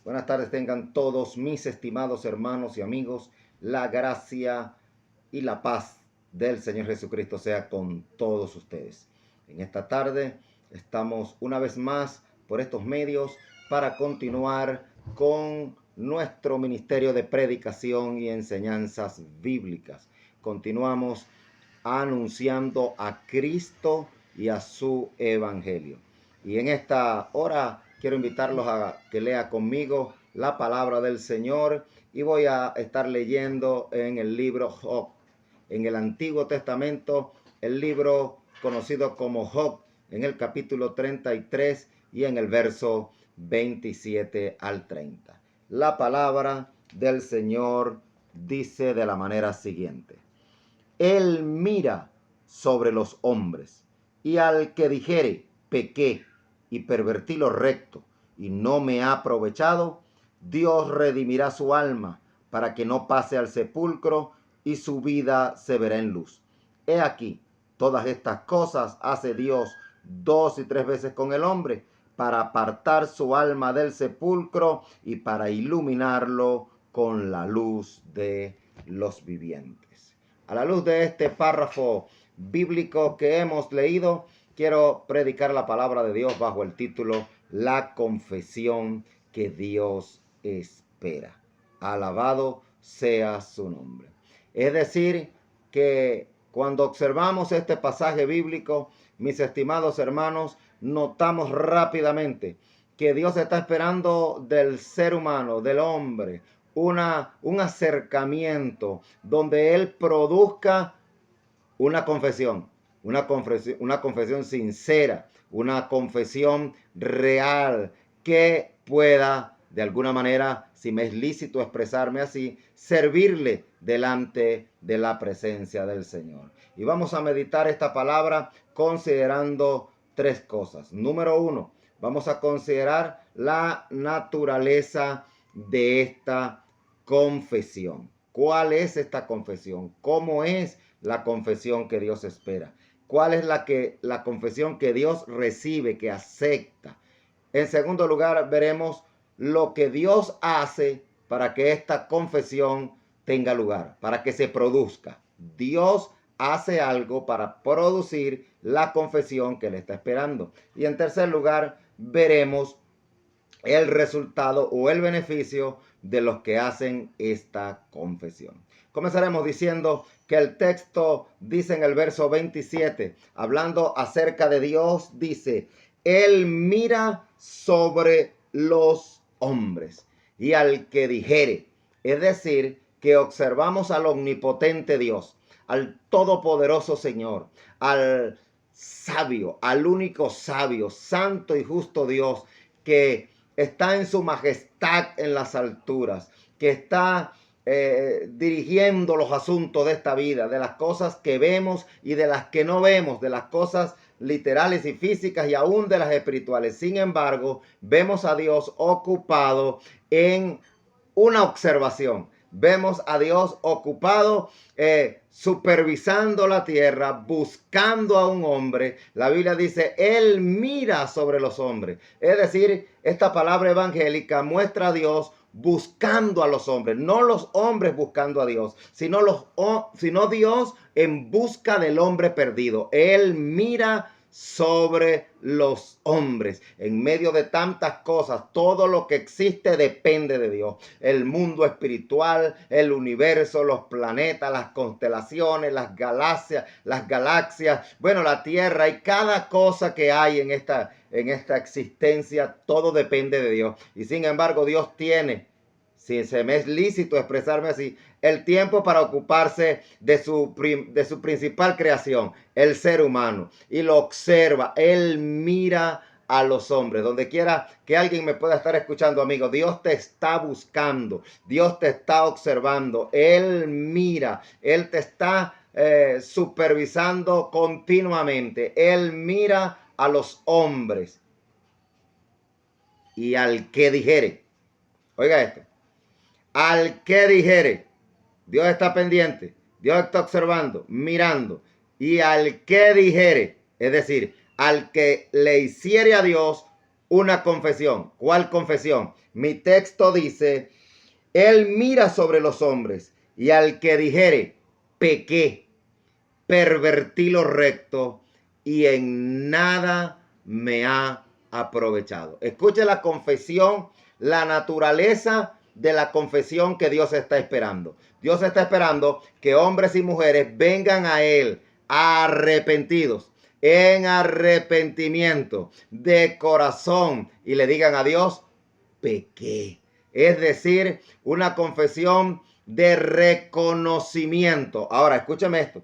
Buenas tardes tengan todos mis estimados hermanos y amigos. La gracia y la paz del Señor Jesucristo sea con todos ustedes. En esta tarde estamos una vez más por estos medios para continuar con nuestro ministerio de predicación y enseñanzas bíblicas. Continuamos anunciando a Cristo y a su evangelio. Y en esta hora quiero invitarlos a que lea conmigo la palabra del Señor y voy a estar leyendo en el libro Job. En el Antiguo Testamento, el libro conocido como Job, en el capítulo 33 y en el verso 27 al 30. La palabra del Señor dice de la manera siguiente: Él mira sobre los hombres, y al que dijere, pequé y pervertí lo recto, y no me ha aprovechado, Dios redimirá su alma, para que no pase al sepulcro, y su vida se verá en luz. He aquí, todas estas cosas hace Dios 2 y 3 veces con el hombre, para apartar su alma del sepulcro y para iluminarlo con la luz de los vivientes. A la luz de este párrafo bíblico que hemos leído, quiero predicar la palabra de Dios bajo el título La confesión que Dios espera. Alabado sea su nombre. Es decir, que cuando observamos este pasaje bíblico, mis estimados hermanos, notamos rápidamente que Dios está esperando del ser humano, del hombre, un acercamiento donde Él produzca una confesión, una confesión sincera, una confesión real que pueda, de alguna manera, si me es lícito expresarme así, servirle delante de la presencia del Señor. Y vamos a meditar esta palabra considerando 3 cosas. Número 1, vamos a considerar la naturaleza de esta confesión. ¿Cuál es esta confesión? ¿Cómo es la confesión que Dios espera? ¿Cuál es la confesión que Dios recibe, que acepta? En segundo lugar, veremos lo que Dios hace para que esta confesión tenga lugar, para que se produzca. Dios hace algo para producir la confesión que Él está esperando. Y en tercer lugar, veremos el resultado o el beneficio de los que hacen esta confesión. Comenzaremos diciendo que el texto dice en el verso 27, hablando acerca de Dios, dice: Él mira sobre los hombres y al que dijere. Es decir, que observamos al omnipotente Dios, al todopoderoso Señor, al sabio, al único sabio, santo y justo Dios, que está en su majestad en las alturas, que está dirigiendo los asuntos de esta vida, de las cosas que vemos y de las que no vemos, de las cosas literales y físicas y aún de las espirituales. Sin embargo, vemos a Dios ocupado en una observación. Vemos a Dios ocupado supervisando la tierra, buscando a un hombre. La Biblia dice, Él mira sobre los hombres. Es decir, esta palabra evangélica muestra a Dios buscando a los hombres, no los hombres buscando a Dios, sino Dios en busca del hombre perdido. Él mira sobre los hombres. En medio de tantas cosas, todo lo que existe depende de Dios. El mundo espiritual, el universo, los planetas, las constelaciones, las galaxias, bueno, la tierra y cada cosa que hay en esta existencia, todo depende de Dios. Y sin embargo, Dios tiene, si se me es lícito expresarme así, el tiempo para ocuparse de su principal creación, el ser humano, y lo observa. Él mira a los hombres. Donde quiera que alguien me pueda estar escuchando, amigo, Dios te está buscando, Dios te está observando, Él mira, Él te está supervisando continuamente. Él mira a los hombres y al que dijere. Oiga esto. Al que dijere, Dios está pendiente, Dios está observando, mirando. Y al que dijere, es decir, al que le hiciere a Dios una confesión. ¿Cuál confesión? Mi texto dice, Él mira sobre los hombres y al que dijere, pequé, pervertí lo recto y en nada me ha aprovechado. Escuche la confesión, la naturaleza de la confesión que Dios está esperando. Dios está esperando que hombres y mujeres vengan a Él arrepentidos, en arrepentimiento de corazón y le digan a Dios, pequé. Es decir, una confesión de reconocimiento. Ahora, escúchame esto.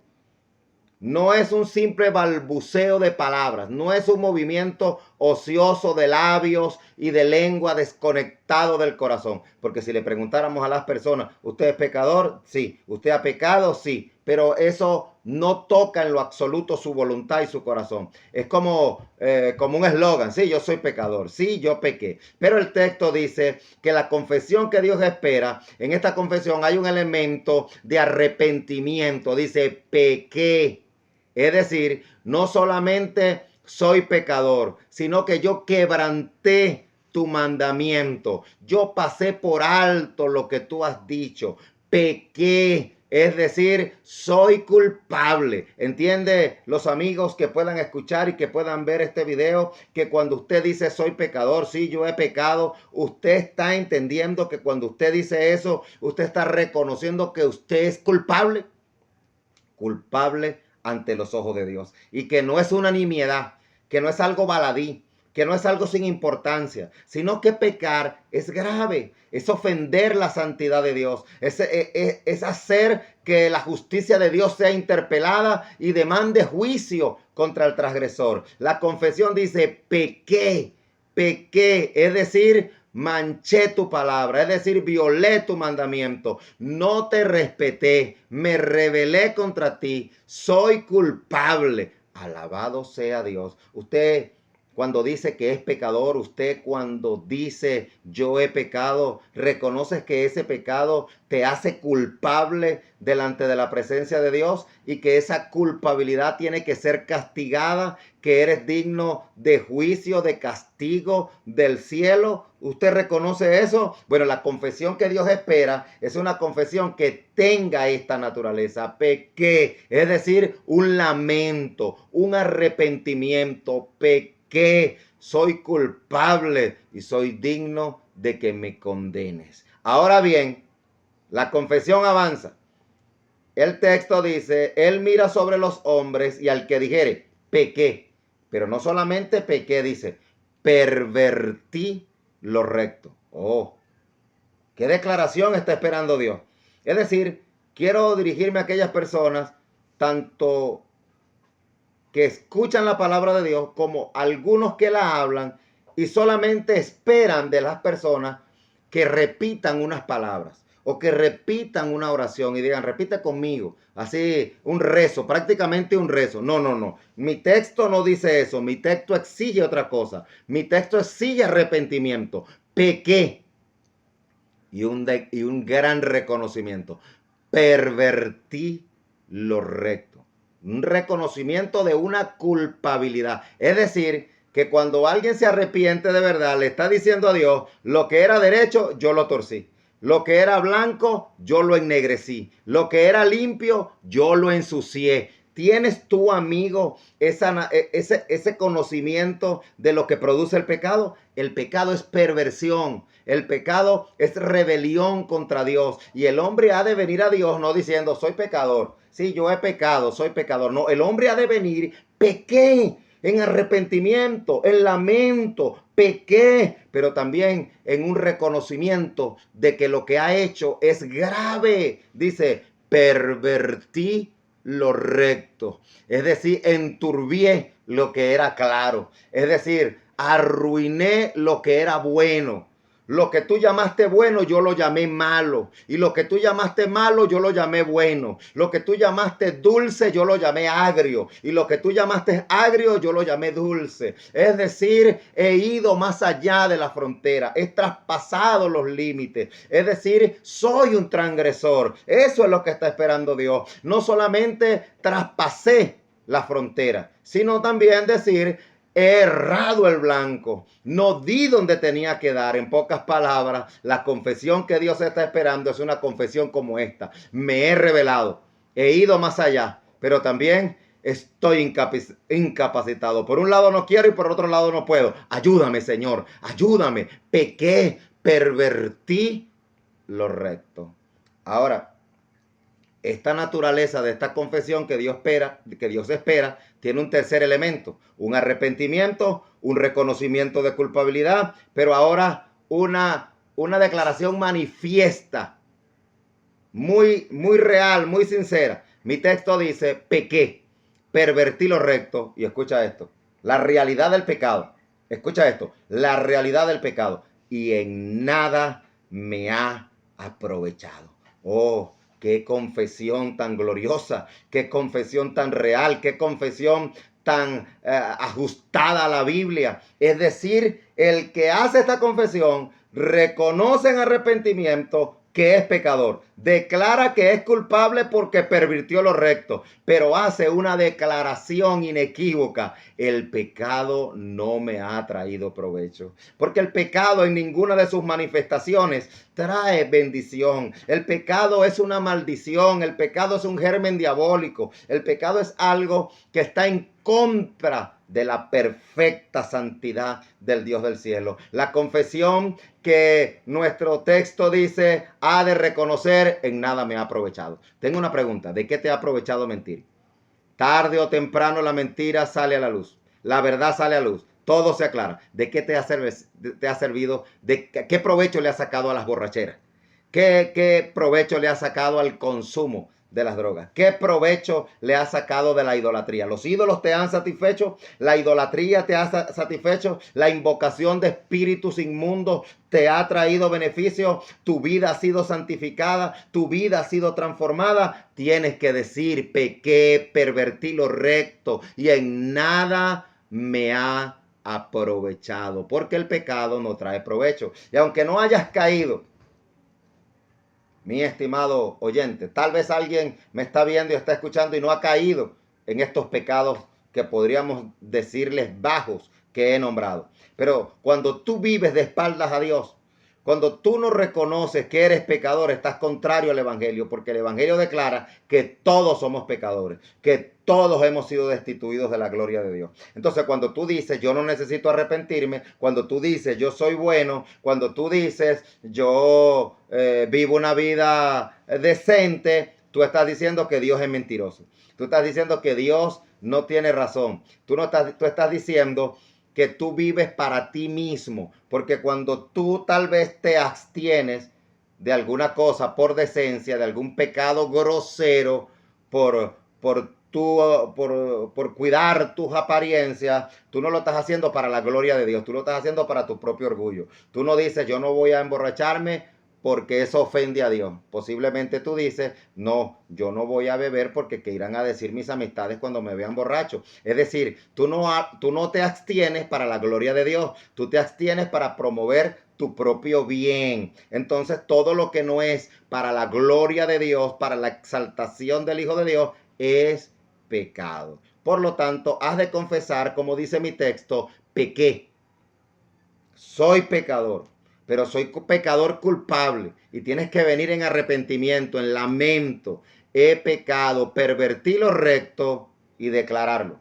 No es un simple balbuceo de palabras, no es un movimiento ocioso de labios y de lengua desconectado del corazón. Porque si le preguntáramos a las personas, ¿usted es pecador? Sí. ¿Usted ha pecado? Sí. Pero eso no toca en lo absoluto su voluntad y su corazón. Es como un eslogan, sí, yo soy pecador, sí, yo pequé. Pero el texto dice que la confesión que Dios espera, en esta confesión hay un elemento de arrepentimiento. Dice, pequé. Es decir, no solamente soy pecador, sino que yo quebranté tu mandamiento. Yo pasé por alto lo que tú has dicho. Pequé. Es decir, soy culpable. ¿Entiende los amigos que puedan escuchar y que puedan ver este video? Que cuando usted dice soy pecador, sí, yo he pecado, usted está entendiendo que cuando usted dice eso, usted está reconociendo que usted es culpable. Culpable ante los ojos de Dios. Y que no es una nimiedad, que no es algo baladí, que no es algo sin importancia, sino que pecar es grave, es ofender la santidad de Dios, es hacer que la justicia de Dios sea interpelada y demande juicio contra el transgresor. La confesión dice, pequé, es decir, manché tu palabra, es decir, violé tu mandamiento, no te respeté, me rebelé contra ti, soy culpable. Alabado sea Dios. Usted cuando dice que es pecador, usted cuando dice yo he pecado, reconoces que ese pecado te hace culpable delante de la presencia de Dios y que esa culpabilidad tiene que ser castigada, que eres digno de juicio, de castigo del cielo. ¿Usted reconoce eso? Bueno, la confesión que Dios espera es una confesión que tenga esta naturaleza, pequé, es decir, un lamento, un arrepentimiento, pequé, soy culpable y soy digno de que me condenes. Ahora bien, la confesión avanza. El texto dice, Él mira sobre los hombres y al que dijere, pequé. Pero no solamente pequé, dice, pervertí lo recto. Oh, ¿qué declaración está esperando Dios? Es decir, quiero dirigirme a aquellas personas, tanto que escuchan la palabra de Dios como algunos que la hablan y solamente esperan de las personas que repitan unas palabras o que repitan una oración y digan, repite conmigo, así un rezo, prácticamente un rezo. No, no, no. Mi texto no dice eso. Mi texto exige otra cosa. Mi texto exige arrepentimiento. Pequé y un gran reconocimiento. Pervertí lo recto. Un reconocimiento de una culpabilidad. Es decir, que cuando alguien se arrepiente de verdad, le está diciendo a Dios, lo que era derecho, yo lo torcí. Lo que era blanco, yo lo ennegrecí. Lo que era limpio, yo lo ensucié. ¿Tienes tú, amigo, ese conocimiento de lo que produce el pecado? El pecado es perversión. El pecado es rebelión contra Dios. Y el hombre ha de venir a Dios no diciendo, soy pecador. Sí, yo he pecado, soy pecador. No, el hombre ha de venir, pequé en arrepentimiento, en lamento, pequé, pero también en un reconocimiento de que lo que ha hecho es grave. Dice, pervertí lo recto. Es decir, enturbié lo que era claro. Es decir, arruiné lo que era bueno. Lo que tú llamaste bueno, yo lo llamé malo. Y lo que tú llamaste malo, yo lo llamé bueno. Lo que tú llamaste dulce, yo lo llamé agrio. Y lo que tú llamaste agrio, yo lo llamé dulce. Es decir, he ido más allá de la frontera. He traspasado los límites. Es decir, soy un transgresor. Eso es lo que está esperando Dios. No solamente traspasé la frontera, sino también decir, he errado el blanco, no di donde tenía que dar. En pocas palabras, la confesión que Dios está esperando es una confesión como esta. Me he revelado, he ido más allá, pero también estoy incapacitado. Por un lado no quiero y por otro lado no puedo. Ayúdame, Señor, ayúdame. Pequé, pervertí lo recto. Ahora, esta naturaleza de esta confesión que Dios espera, tiene un tercer elemento, un arrepentimiento, un reconocimiento de culpabilidad, pero ahora una declaración manifiesta, muy real, muy sincera. Mi texto dice, pequé, pervertí lo recto, y escucha esto, la realidad del pecado, escucha esto, la realidad del pecado, y en nada me ha aprovechado. Oh, qué confesión tan gloriosa, qué confesión tan real, qué confesión tan ajustada a la Biblia. Es decir, el que hace esta confesión reconoce en arrepentimiento que es pecador, declara que es culpable porque pervirtió lo recto, pero hace una declaración inequívoca: el pecado no me ha traído provecho, porque el pecado en ninguna de sus manifestaciones trae bendición. El pecado es una maldición, el pecado es un germen diabólico, el pecado es algo que está en contra de la perfecta santidad del Dios del cielo. La confesión que nuestro texto dice ha de reconocer: en nada me ha aprovechado. Tengo una pregunta: ¿de qué te ha aprovechado mentir? Tarde o temprano la mentira sale a la luz, la verdad sale a luz, todo se aclara. ¿De qué te ha servido? ¿De qué provecho le ha sacado a las borracheras? ¿Qué provecho le ha sacado al consumo de las drogas? ¿Qué provecho le ha sacado de la idolatría? ¿Los ídolos te han satisfecho? ¿La idolatría te ha satisfecho? ¿La invocación de espíritus inmundos te ha traído beneficio? ¿Tu vida ha sido santificada? ¿Tu vida ha sido transformada? Tienes que decir: pequé, pervertí lo recto y en nada me ha aprovechado, porque el pecado no trae provecho. Y aunque no hayas caído, mi estimado oyente, tal vez alguien me está viendo y está escuchando y no ha caído en estos pecados que podríamos decirles bajos que he nombrado. Pero cuando tú vives de espaldas a Dios, cuando tú no reconoces que eres pecador, estás contrario al Evangelio, porque el Evangelio declara que todos somos pecadores, que todos hemos sido destituidos de la gloria de Dios. Entonces, cuando tú dices: yo no necesito arrepentirme, cuando tú dices: yo soy bueno, cuando tú dices: yo vivo una vida decente, tú estás diciendo que Dios es mentiroso. Tú estás diciendo que Dios no tiene razón. Tú estás diciendo que tú vives para ti mismo, porque cuando tú tal vez te abstienes de alguna cosa por decencia, de algún pecado grosero, por cuidar tus apariencias, tú no lo estás haciendo para la gloria de Dios, tú lo estás haciendo para tu propio orgullo. Tú no dices: yo no voy a emborracharme porque eso ofende a Dios. Posiblemente tú dices: no, yo no voy a beber porque qué irán a decir mis amistades cuando me vean borracho. Es decir, tú no te abstienes para la gloria de Dios, tú te abstienes para promover tu propio bien. Entonces, todo lo que no es para la gloria de Dios, para la exaltación del Hijo de Dios, es pecado. Por lo tanto, has de confesar, como dice mi texto: pequé, soy pecador, pero soy pecador culpable, y tienes que venir en arrepentimiento, en lamento: he pecado, pervertí lo recto, y declararlo.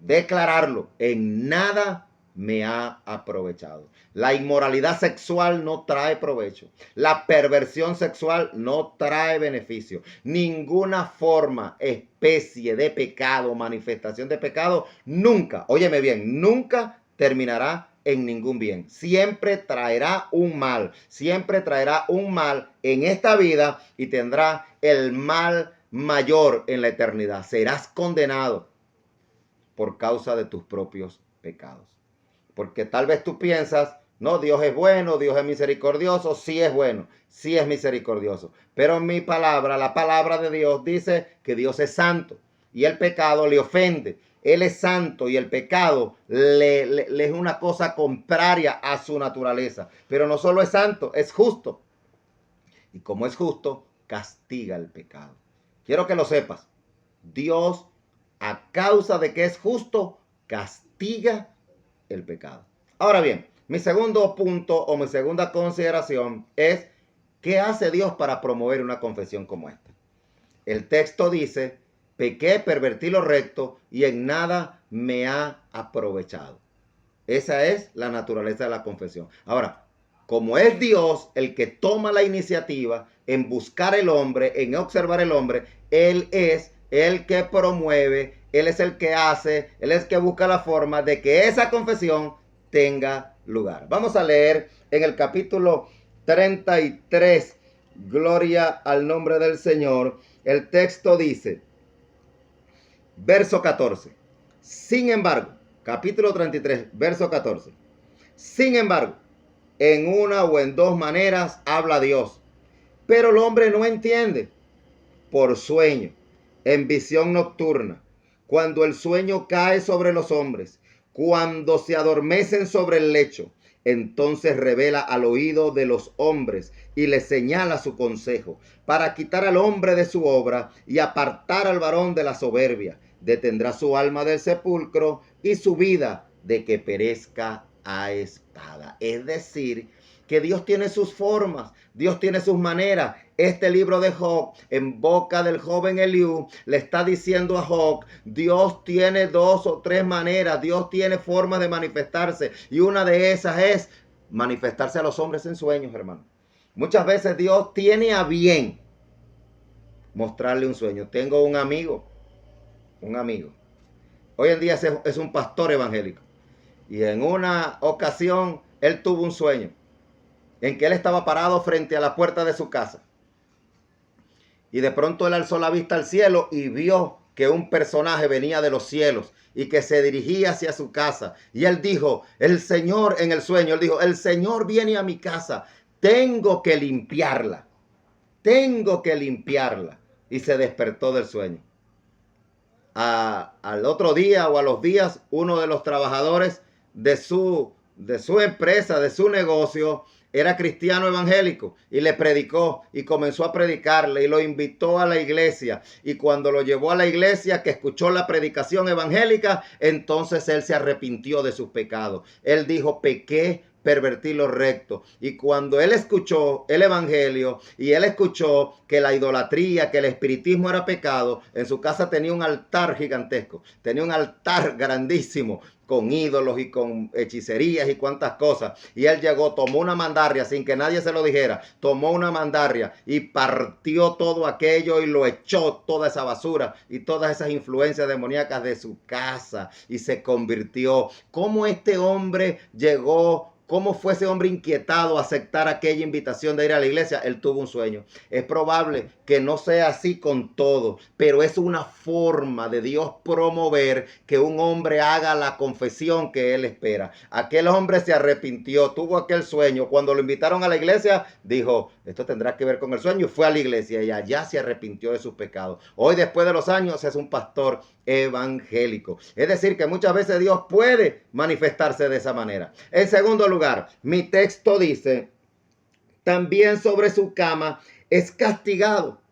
Declararlo: en nada me ha aprovechado. La inmoralidad sexual no trae provecho. La perversión sexual no trae beneficio. Ninguna forma, especie de pecado, manifestación de pecado, nunca, óyeme bien, nunca terminará en ningún bien. Siempre traerá un mal. Siempre traerá un mal en esta vida y tendrá el mal mayor en la eternidad. Serás condenado por causa de tus propios pecados. Porque tal vez tú piensas: no, Dios es bueno, Dios es misericordioso. Sí es bueno, sí es misericordioso. Pero en mi palabra, la palabra de Dios dice que Dios es santo y el pecado le ofende. Él es santo y el pecado le es una cosa contraria a su naturaleza. Pero no solo es santo, es justo. Y como es justo, castiga el pecado. Quiero que lo sepas. Dios, a causa de que es justo, castiga el pecado. Ahora bien, mi segundo punto o mi segunda consideración es: ¿qué hace Dios para promover una confesión como esta? El texto dice: pequé, pervertí lo recto y en nada me ha aprovechado. Esa es la naturaleza de la confesión. Ahora, como es Dios el que toma la iniciativa en buscar el hombre, en observar el hombre, Él es el que promueve, Él es el que hace, Él es el que busca la forma de que esa confesión tenga lugar. Vamos a leer en el capítulo 33, gloria al nombre del Señor. El texto dice, verso 14, sin embargo, capítulo 33, verso 14, sin embargo, en una o en dos maneras habla Dios, pero el hombre no entiende. Por sueño, en visión nocturna, cuando el sueño cae sobre los hombres, cuando se adormecen sobre el lecho, entonces revela al oído de los hombres y les señala su consejo, para quitar al hombre de su obra y apartar al varón de la soberbia. Detendrá su alma del sepulcro y su vida de que perezca a espada. Es decir, que Dios tiene sus formas, Dios tiene sus maneras. Este libro de Job, en boca del joven Eliú, le está diciendo a Job: Dios tiene dos o tres maneras, Dios tiene formas de manifestarse, y una de esas es manifestarse a los hombres en sueños, hermano. Muchas veces Dios tiene a bien mostrarle un sueño. Tengo un amigo. Hoy en día es un pastor evangélico, y en una ocasión él tuvo un sueño en que él estaba parado frente a la puerta de su casa. Y de pronto él alzó la vista al cielo y vio que un personaje venía de los cielos y que se dirigía hacia su casa. Y él dijo, el Señor, en el sueño, él dijo, el Señor viene a mi casa, tengo que limpiarla. Y se despertó del sueño. Al otro día o a los días, uno de los trabajadores de su empresa, de su negocio, era cristiano evangélico y le predicó y comenzó a predicarle y lo invitó a la iglesia. Y cuando lo llevó a la iglesia, que escuchó la predicación evangélica, entonces él se arrepintió de sus pecados. Él dijo, pequé, pervertí lo recto. Y cuando él escuchó el evangelio y él escuchó que la idolatría, que el espiritismo era pecado, en su casa tenía un altar gigantesco, tenía un altar grandísimo con ídolos y con hechicerías y cuantas cosas. Y él llegó, tomó una mandarria sin que nadie se lo dijera, tomó una mandarria y partió todo aquello y lo echó, toda esa basura y todas esas influencias demoníacas de su casa, y se convirtió. ¿Cómo este hombre llegó? ¿Cómo fue ese hombre inquietado a aceptar aquella invitación de ir a la iglesia? Él tuvo un sueño. Es probable que no sea así con todo, pero es una forma de Dios promover que un hombre haga la confesión que él espera. Aquel hombre se arrepintió, tuvo aquel sueño. Cuando lo invitaron a la iglesia, dijo, esto tendrá que ver con el sueño, y fue a la iglesia y allá se arrepintió de sus pecados. Hoy, después de los años, es un pastor evangélico. Es decir, que muchas veces Dios puede manifestarse de esa manera. En segundo lugar, mi texto dice, también sobre su cama es castigado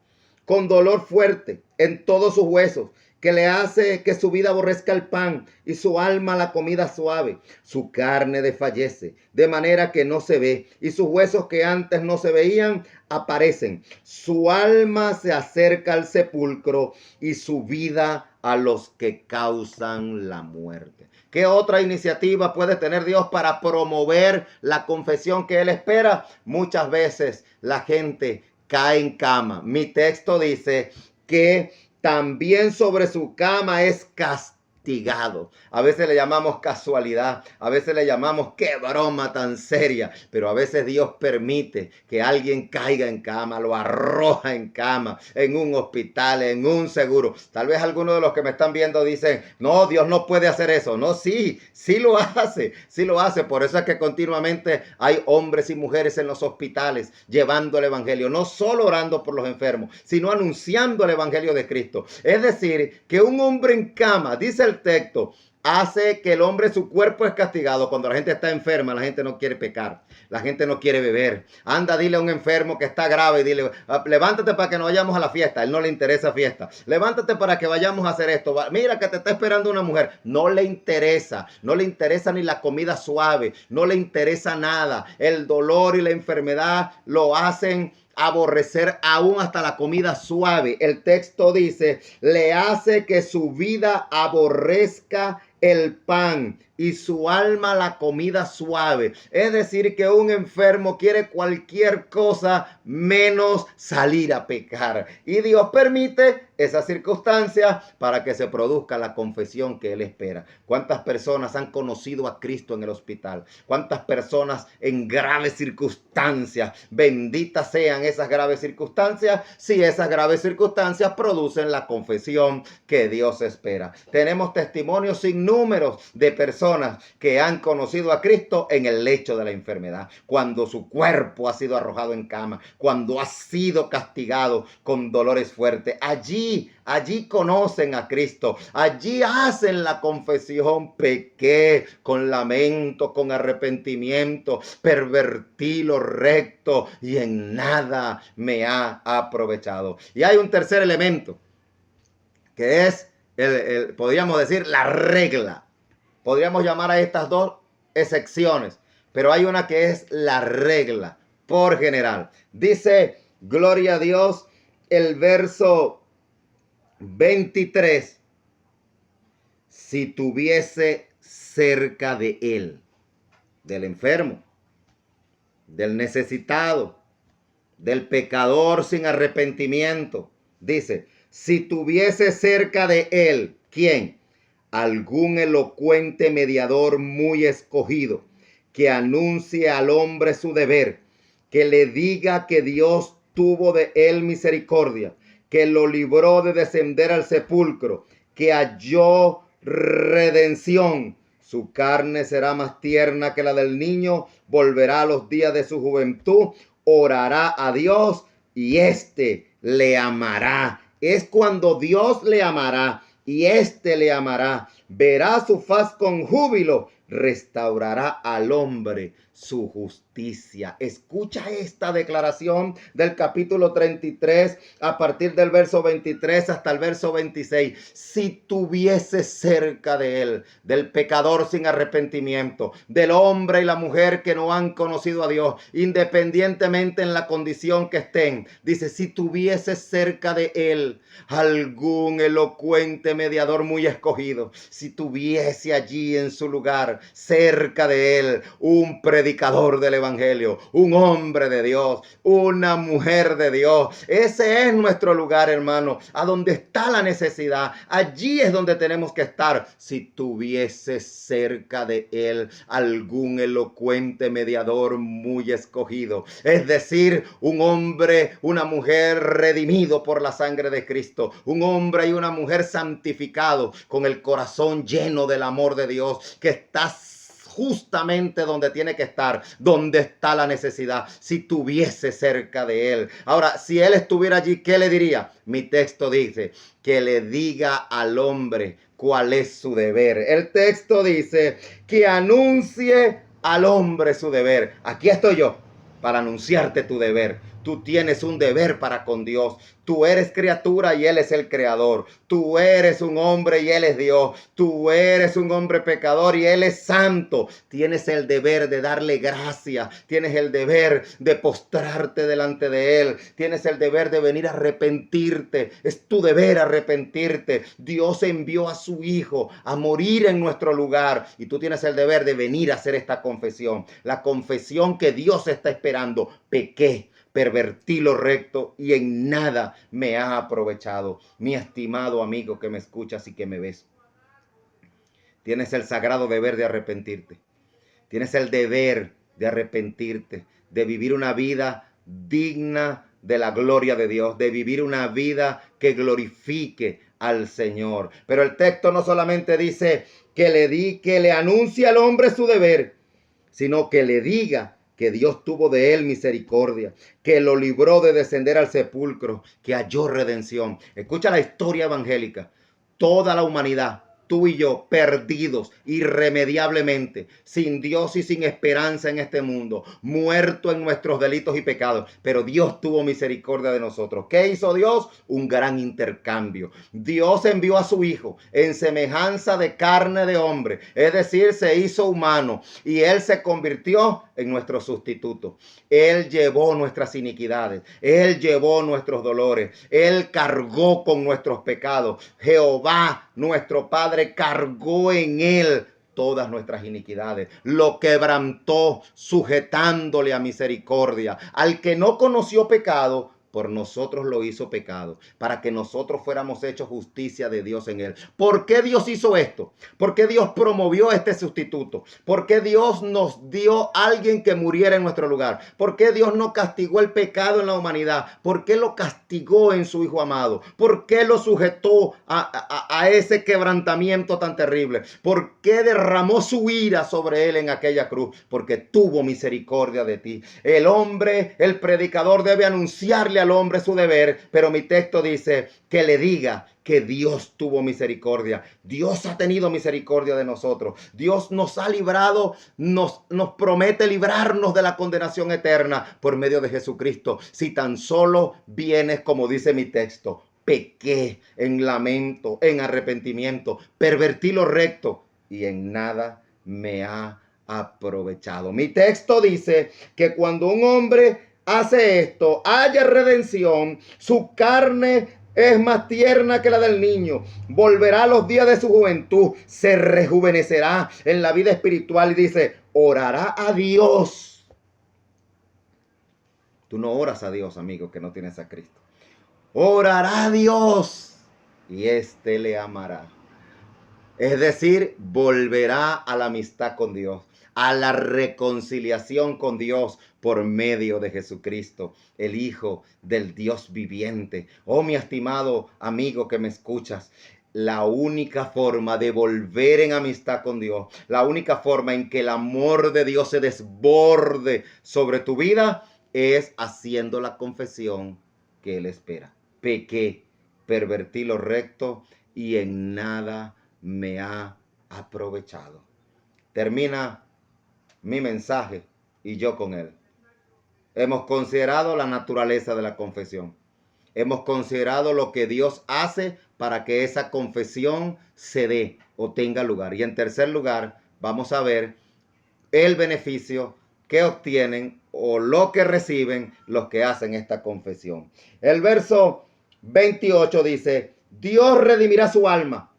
con dolor fuerte en todos sus huesos, que le hace que su vida aborrezca el pan y su alma la comida suave. Su carne desfallece, de manera que no se ve, y sus huesos que antes no se veían aparecen. Su alma se acerca al sepulcro y su vida a los que causan la muerte. ¿Qué otra iniciativa puede tener Dios para promover la confesión que Él espera? Muchas veces la gente cae en cama. Mi texto dice que también sobre su cama es castigado. A veces le llamamos casualidad, a veces le llamamos qué broma tan seria, pero a veces Dios permite que alguien caiga en cama, lo arroja en cama, en un hospital, en un seguro. Tal vez algunos de los que me están viendo dicen, no, Dios no puede hacer eso. No, sí lo hace, sí lo hace. Por eso es que continuamente hay hombres y mujeres en los hospitales llevando el evangelio, no solo orando por los enfermos, sino anunciando el evangelio de Cristo. Es decir, que un hombre en cama, dice el texto, hace que el hombre, su cuerpo es castigado. Cuando la gente está enferma, la gente no quiere pecar, la gente no quiere beber. Anda, dile a un enfermo que está grave, dile, levántate para que no vayamos a la fiesta. A él no le interesa fiesta. Levántate para que vayamos a hacer esto. Mira que te está esperando una mujer. No le interesa, no le interesa ni la comida suave, no le interesa nada. El dolor y la enfermedad lo hacen aborrecer aún hasta la comida suave. El texto dice, le hace que su vida aborrezca el pan y su alma la comida suave. Es decir, que un enfermo quiere cualquier cosa menos salir a pecar. Y Dios permite esa circunstancia para que se produzca la confesión que Él espera. ¿Cuántas personas han conocido a Cristo en el hospital? ¿Cuántas personas en graves circunstancias? Benditas sean esas graves circunstancias, si esas graves circunstancias producen la confesión que Dios espera. Tenemos testimonios sin números de personas que han conocido a Cristo en el lecho de la enfermedad, cuando su cuerpo ha sido arrojado en cama, cuando ha sido castigado con dolores fuertes. Allí conocen a Cristo, allí hacen la confesión: pequé con lamento, con arrepentimiento, pervertí lo recto y en nada me ha aprovechado. Y hay un tercer elemento, que es, podríamos decir, la regla. Podríamos llamar a estas dos excepciones, pero hay una que es la regla por general. Dice, gloria a Dios, el verso 23, si tuviese cerca de él, del enfermo, del necesitado, del pecador sin arrepentimiento, dice, si tuviese cerca de él, ¿quién? Algún elocuente mediador muy escogido, que anuncie al hombre su deber, que le diga que Dios tuvo de él misericordia, que lo libró de descender al sepulcro, que halló redención. Su carne será más tierna que la del niño, volverá a los días de su juventud, orará a Dios y éste le amará. Es cuando Dios le amará y éste le amará, verá su faz con júbilo, restaurará al hombre su justicia. Escucha esta declaración del capítulo 33 a partir del verso 23 hasta el verso 26. Si tuviese cerca de él, del pecador sin arrepentimiento, del hombre y la mujer que no han conocido a Dios, independientemente en la condición que estén, dice, si tuviese cerca de él algún elocuente mediador muy escogido, si tuviese allí en su lugar, cerca de él, un predicador del evangelio, un hombre de Dios, una mujer de Dios. Ese es nuestro lugar, hermano, a donde está la necesidad. Allí es donde tenemos que estar. Si tuviese cerca de él algún elocuente mediador muy escogido, es decir, un hombre, una mujer redimido por la sangre de Cristo, un hombre y una mujer santificado con el corazón lleno del amor de Dios, que está justamente donde tiene que estar, donde está la necesidad, si tuviese cerca de él. Ahora, si él estuviera allí, ¿qué le diría? Mi texto dice, que le diga al hombre cuál es su deber. El texto dice, que anuncie al hombre su deber. Aquí estoy yo para anunciarte tu deber. Tú tienes un deber para con Dios. Tú eres criatura y Él es el creador. Tú eres un hombre y Él es Dios. Tú eres un hombre pecador y Él es santo. Tienes el deber de darle gracia. Tienes el deber de postrarte delante de Él. Tienes el deber de venir a arrepentirte. Es tu deber arrepentirte. Dios envió a su Hijo a morir en nuestro lugar. Y tú tienes el deber de venir a hacer esta confesión. La confesión que Dios está esperando. Pequé, pervertí lo recto y en nada me ha aprovechado. Mi estimado amigo que me escuchas y que me ves, tienes el sagrado deber de arrepentirte. Tienes el deber de arrepentirte, de vivir una vida digna de la gloria de Dios, de vivir una vida que glorifique al Señor. Pero el texto no solamente dice que le anuncie al hombre su deber, sino que le diga que Dios tuvo de él misericordia, que lo libró de descender al sepulcro, que halló redención. Escucha la historia evangélica. Toda la humanidad, tú y yo, perdidos irremediablemente, sin Dios y sin esperanza en este mundo, muertos en nuestros delitos y pecados. Pero Dios tuvo misericordia de nosotros. ¿Qué hizo Dios? Un gran intercambio. Dios envió a su Hijo en semejanza de carne de hombre, es decir, se hizo humano, y Él se convirtió en nuestro sustituto. Él llevó nuestras iniquidades, Él llevó nuestros dolores, Él cargó con nuestros pecados. Jehová, nuestro Padre, cargó en Él todas nuestras iniquidades, lo quebrantó sujetándole a misericordia. Al que no conoció pecado, por nosotros lo hizo pecado, para que nosotros fuéramos hechos justicia de Dios en él. ¿Por qué Dios hizo esto? ¿Por qué Dios promovió este sustituto? ¿Por qué Dios nos dio a alguien que muriera en nuestro lugar? ¿Por qué Dios no castigó el pecado en la humanidad? ¿Por qué lo castigó en su Hijo amado? ¿Por qué lo sujetó a ese quebrantamiento tan terrible? ¿Por qué derramó su ira sobre él en aquella cruz? Porque tuvo misericordia de ti. El hombre, el predicador, debe anunciarle al hombre su deber, pero mi texto dice que le diga que Dios tuvo misericordia. Dios ha tenido misericordia de nosotros. Dios nos ha librado, nos promete librarnos de la condenación eterna por medio de Jesucristo. Si tan solo vienes, como dice mi texto, pequé en lamento, en arrepentimiento, pervertí lo recto y en nada me ha aprovechado. Mi texto dice que cuando un hombre hace esto, haya redención, su carne es más tierna que la del niño, volverá a los días de su juventud, se rejuvenecerá en la vida espiritual y dice, orará a Dios. Tú no oras a Dios, amigo, que no tienes a Cristo. Orará a Dios y éste le amará. Es decir, volverá a la amistad con Dios, a la reconciliación con Dios por medio de Jesucristo, el Hijo del Dios viviente. Oh, mi estimado amigo que me escuchas, la única forma de volver en amistad con Dios, la única forma en que el amor de Dios se desborde sobre tu vida es haciendo la confesión que Él espera. Pequé, pervertí lo recto y en nada me ha aprovechado. Termina mi mensaje y yo con él. Hemos considerado la naturaleza de la confesión. Hemos considerado lo que Dios hace para que esa confesión se dé o tenga lugar. Y en tercer lugar, vamos a ver el beneficio que obtienen o lo que reciben los que hacen esta confesión. El verso 28 dice, Dios redimirá su alma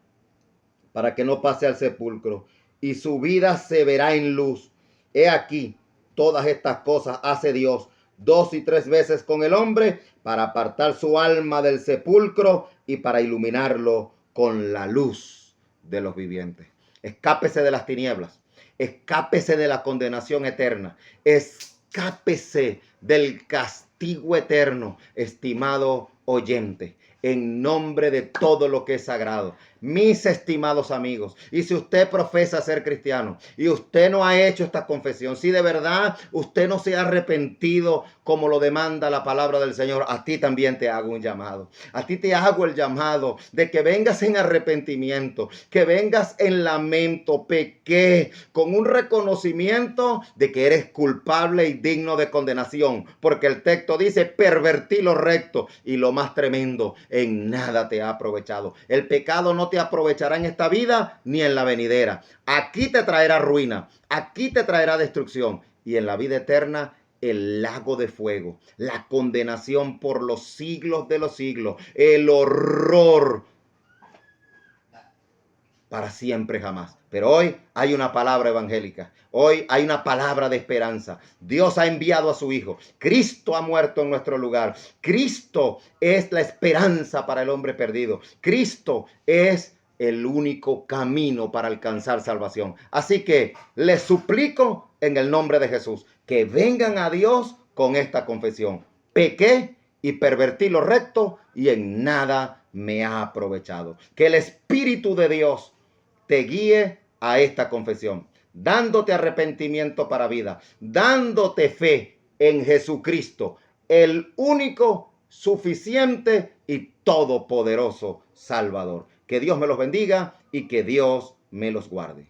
para que no pase al sepulcro, y su vida se verá en luz. He aquí, todas estas cosas hace Dios 2 y 3 veces con el hombre, para apartar su alma del sepulcro y para iluminarlo con la luz de los vivientes. Escápese de las tinieblas, escápese de la condenación eterna, escápese del castigo eterno, estimado oyente, en nombre de todo lo que es sagrado. Mis estimados amigos, y si usted profesa ser cristiano y usted no ha hecho esta confesión, si de verdad usted no se ha arrepentido como lo demanda la palabra del Señor, a ti también te hago un llamado. A ti te hago el llamado de que vengas en arrepentimiento, que vengas en lamento, pequé, con un reconocimiento de que eres culpable y digno de condenación, porque el texto dice, pervertí lo recto, y lo más tremendo, en nada te ha aprovechado. El pecado no te aprovechará en esta vida ni en la venidera. Aquí te traerá ruina, aquí te traerá destrucción, y en la vida eterna el lago de fuego, la condenación por los siglos de los siglos, el horror para siempre jamás. Pero hoy hay una palabra evangélica. Hoy hay una palabra de esperanza. Dios ha enviado a su Hijo. Cristo ha muerto en nuestro lugar. Cristo es la esperanza para el hombre perdido. Cristo es el único camino para alcanzar salvación. Así que les suplico en el nombre de Jesús que vengan a Dios con esta confesión. Pequé y pervertí lo recto y en nada me ha aprovechado. Que el Espíritu de Dios te guíe a esta confesión, dándote arrepentimiento para vida, dándote fe en Jesucristo, el único, suficiente y todopoderoso Salvador. Que Dios me los bendiga y que Dios me los guarde.